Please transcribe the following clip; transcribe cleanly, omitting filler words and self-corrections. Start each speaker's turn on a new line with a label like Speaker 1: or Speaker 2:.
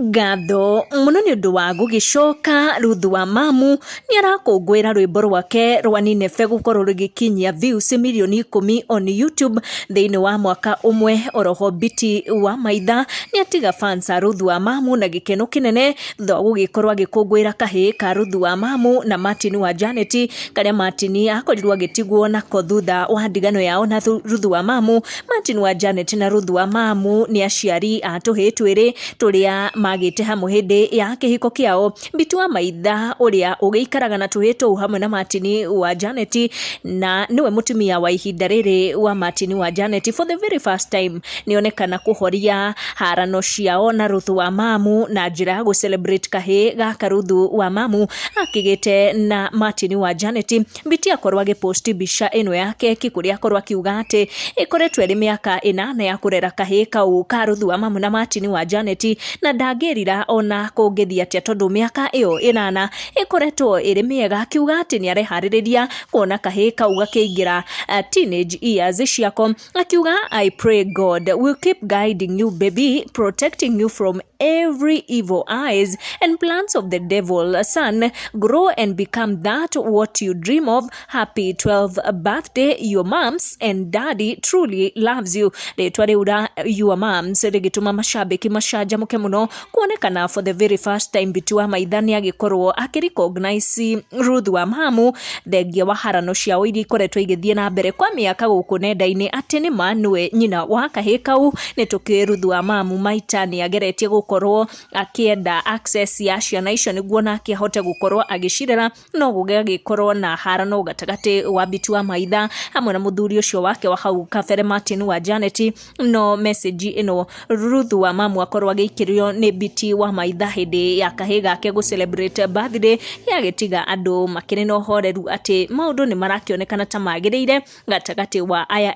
Speaker 1: Ngatho muno ni undu wa gugicoka Ruth Wamamu ni arakungwira rwimbo rwake rwa Ninefe gukorwo rugikinyia views milioni 10 on YouTube thiini wa mwaka umwe. Oroho Biti wa Maitha ni atiga fans a Ruth Wamamu na gikeno kinene thutha gugikorwo agikungwira kahi ka Ruth Wamamu na Martin wa Janet, karia Martin akorirwo agitigwo nako thutha wa ndigano yao na Ruth Wamamu. Martin wa Janet na Ruth Wamamu ni aciari a tuhi twiri turia magite hamwe hindi ya kihiko kiao. Biti wa Maitha uria ugiikaraga na tuhito hamwe na Martin wa Janet na niwe mutumia wa ihinda riri wa Martin wa Janet, for the very first time nionekana kuhoria harano ciao na Ruth Wamamu na njira ya celebrate kahi gaka Ruth Wamamu akigite na Martin wa Janet. Biti akorwo agiposti bica ino yake kikuria akorwo akiuga ati ikoretwo iri miaka 8 ya kurera kahi kau ka Ruth Wamamu na Martin wa Janet na ndangirira ona kungithia atia tondu miaka iyo 8 ikoretwo iri miega, akiuga ati ni arehariria kuona kahi kau gakiingira teenage years ciako. Akiuga I pray God will keep guiding you baby, protecting you from every evil eyes and plans of the devil. Son, grow and become that what you dream of. Happy 12th birthday. Your moms and daddy truly loves you. Ritwa riura your moms rigituma mashabiki macanjamuke muno kuonekana for the very first time Biti wa Maitha ni agikorwo akirecognize Ruth Wamamu thengia wa harano ciao iria ikoretwo igithie na mbere kwa miaka guku nenda-ini ati ni manwe nyina wa kahi kau. Ni tuki Ruth Wamamu maita ni ageretie gukorwo akienda access ya ciana icio niguo nake ahote gukorwo agicirera, no gugikorwo na harano gatagati wa Biti wa Maitha hamwe na muthuri ucio wake wa hau kabere Martin wa Janet. No message ino Ruth Wamamu akorwo agikirio ni Biti wa Maitha hindi ya kahi gake gu celebrate birthday yagitiga andu makiri no horeru ati maundu ni marakionekana ta magirire gatagati wa aya